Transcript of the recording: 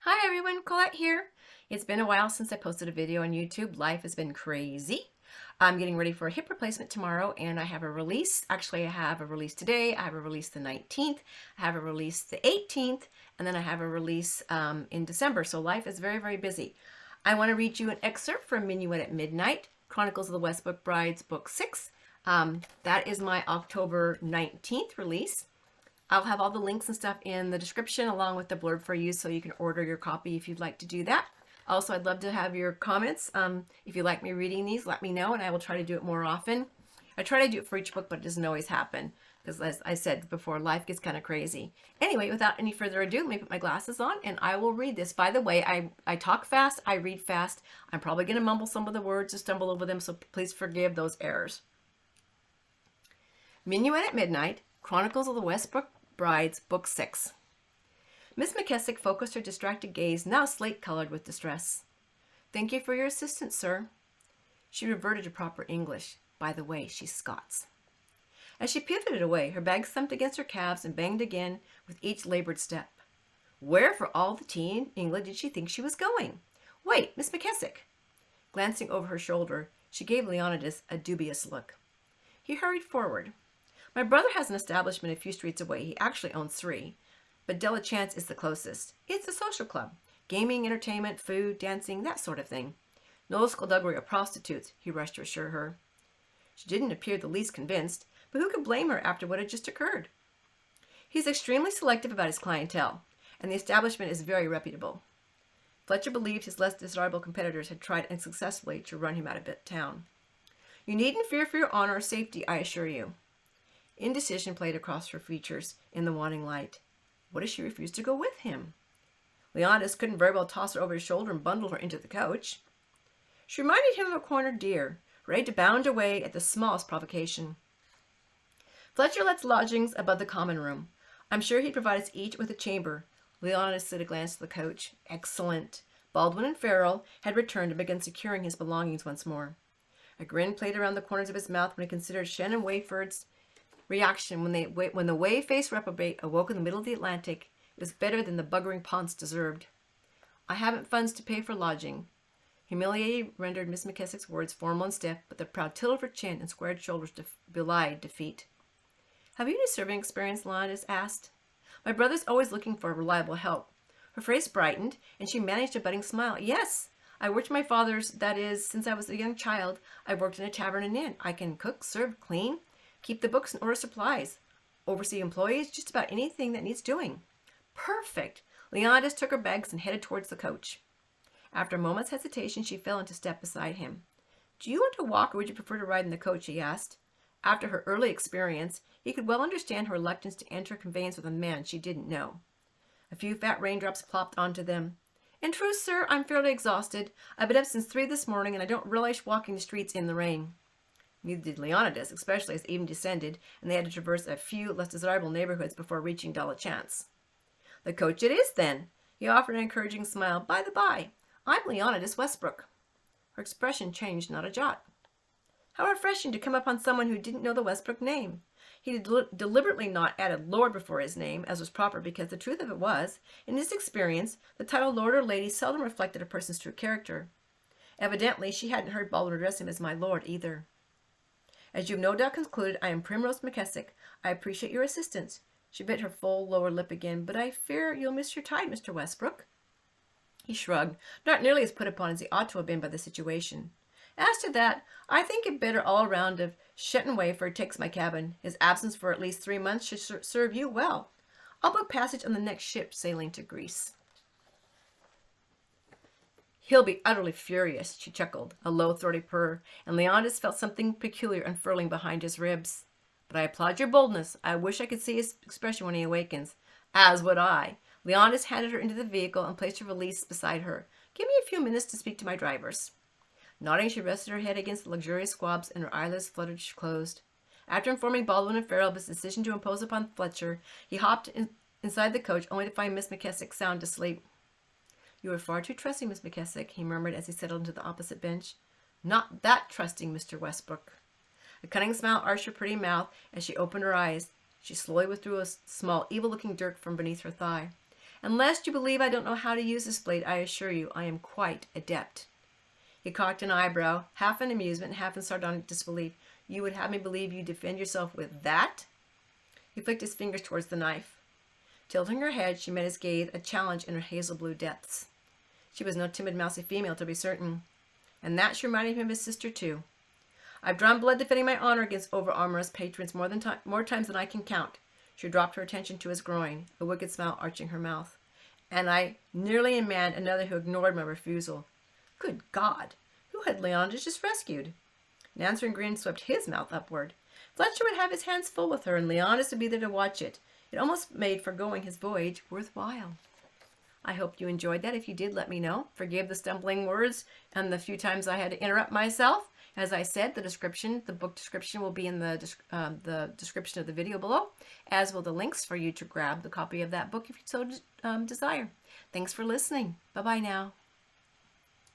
Hi everyone, Collette here. It's been a while since I posted a video on YouTube. Life has been crazy. I'm getting ready for a hip replacement tomorrow and I have a release. Actually, I have a release today. I have a release the 19th. I have a release the 18th. And then I have a release in December. So life is very, very busy. I want to read you an excerpt from Minuet at Midnight, Chronicles of the Westbrook Brides, Book 6. That is my October 19th release. I'll have all the links and stuff in the description along with the blurb for you so you can order your copy if you'd like to do that. Also, I'd love to have your comments. If you like me reading these, let me know and I will try to do it more often. I try to do it for each book, but it doesn't always happen because, as I said before, life gets kind of crazy. Anyway, without any further ado, let me put my glasses on and I will read this. By the way, I talk fast, I read fast. I'm probably going to mumble some of the words or stumble over them, so please forgive those errors. Minuet at Midnight, Chronicles of the Westbrook Brides, Book 6. Miss McKessick focused her distracted gaze, now slate-colored with distress. "Thank you for your assistance, sir." She reverted to proper English. By the way, she's Scots. As she pivoted away, her bag thumped against her calves and banged again with each labored step. Where for all the tea in England did she think she was going? Wait, Miss McKessick! Glancing over her shoulder, she gave Leonidas a dubious look. He hurried forward. "My brother has an establishment a few streets away. He actually owns 3. But Della Chance is the closest. It's a social club. Gaming, entertainment, food, dancing, that sort of thing. No skullduggery or prostitutes," he rushed to assure her. She didn't appear the least convinced, but who could blame her after what had just occurred? "He's extremely selective about his clientele, and the establishment is very reputable." Fletcher believed his less desirable competitors had tried unsuccessfully to run him out of town. "You needn't fear for your honor or safety, I assure you." Indecision played across her features in the waning light. What if she refused to go with him? Leonidas couldn't very well toss her over his shoulder and bundle her into the coach. She reminded him of a cornered deer, ready to bound away at the smallest provocation. "Fletcher lets lodgings above the common room. I'm sure he provides each with a chamber." Leonidas slid a glance to the coach. Excellent. Baldwin and Farrell had returned and begun securing his belongings once more. A grin played around the corners of his mouth when he considered Shannon Wayford's reaction when the wave-faced reprobate awoke in the middle of the Atlantic. It was better than the buggering Ponce deserved. "I haven't funds to pay for lodging." Humiliated rendered Miss McKessick's words formal and stiff, but the proud tilt of her chin and squared shoulders belied defeat. "Have you any serving experience?" Leonidas asked. "My brother's always looking for reliable help." Her face brightened, and she managed a budding smile. "Yes, I worked my father's, that is, since I was a young child. I worked in a tavern and inn. I can cook, serve, clean, keep the books and order supplies, oversee employees, just about anything that needs doing." "Perfect!" Leonidas took her bags and headed towards the coach. After a moment's hesitation, she fell into step beside him. "Do you want to walk or would you prefer to ride in the coach?" he asked. After her early experience, he could well understand her reluctance to enter a conveyance with a man she didn't know. A few fat raindrops plopped onto them. "In truth, sir, I'm fairly exhausted. I've been up since 3 this morning and I don't relish walking the streets in the rain." Neither did Leonidas, especially as evening descended, and they had to traverse a few less desirable neighborhoods before reaching Della Chance. "The coach it is, then." He offered an encouraging smile. "By the by, I'm Leonidas Westbrook." Her expression changed not a jot. How refreshing to come upon someone who didn't know the Westbrook name. He had deliberately not added Lord before his name, as was proper, because the truth of it was, in his experience, the title Lord or Lady seldom reflected a person's true character. Evidently, she hadn't heard Baldwin address him as my lord, either. "As you've no doubt concluded, I am Primrose McKessick. I appreciate your assistance." She bit her full lower lip again. "But I fear you'll miss your tide, Mr. Westbrook." He shrugged, not nearly as put upon as he ought to have been by the situation. "As to that, I think it better all round if Shetton Wayford takes my cabin. His absence for at least 3 months should serve you well. I'll book passage on the next ship sailing to Greece." "He'll be utterly furious," she chuckled, a low, throaty purr, and Leonidas felt something peculiar unfurling behind his ribs. "But I applaud your boldness. I wish I could see his expression when he awakens." "As would I." Leonidas handed her into the vehicle and placed her valise beside her. "Give me a few minutes to speak to my drivers." Nodding, she rested her head against the luxurious squabs, and her eyelids fluttered closed. After informing Baldwin and Farrell of his decision to impose upon Fletcher, he hopped inside the coach, only to find Miss McKessick sound asleep. "You are far too trusting, Miss McKessick," he murmured as he settled into the opposite bench. "Not that trusting, Mr. Westbrook." A cunning smile arched her pretty mouth as she opened her eyes. She slowly withdrew a small, evil-looking dirk from beneath her thigh. Unless you believe I don't know how to use this blade, I assure you I am quite adept. He cocked an eyebrow, half in amusement, half in sardonic disbelief. You would have me believe you defend yourself with that? He flicked his fingers towards the knife. Tilting her head, she met his gaze, a challenge in her hazel blue depths. She was no timid, mousy female, to be certain. And that she reminded him of his sister, too. I've drawn blood defending my honor against over-amorous patrons more times than I can count. She dropped her attention to his groin, a wicked smile arching her mouth. And I nearly manned another who ignored my refusal. Good God! Who had Leonidas just rescued? An answering grin swept his mouth upward. Fletcher would have his hands full with her, and Leonidas would be there to watch it. It almost made foregoing his voyage worthwhile. I hope you enjoyed that. If you did, let me know. Forgive the stumbling words and the few times I had to interrupt myself. As I said, the book description will be in the description of the video below, as will the links for you to grab the copy of that book if you so desire. Thanks for listening. Bye-bye now.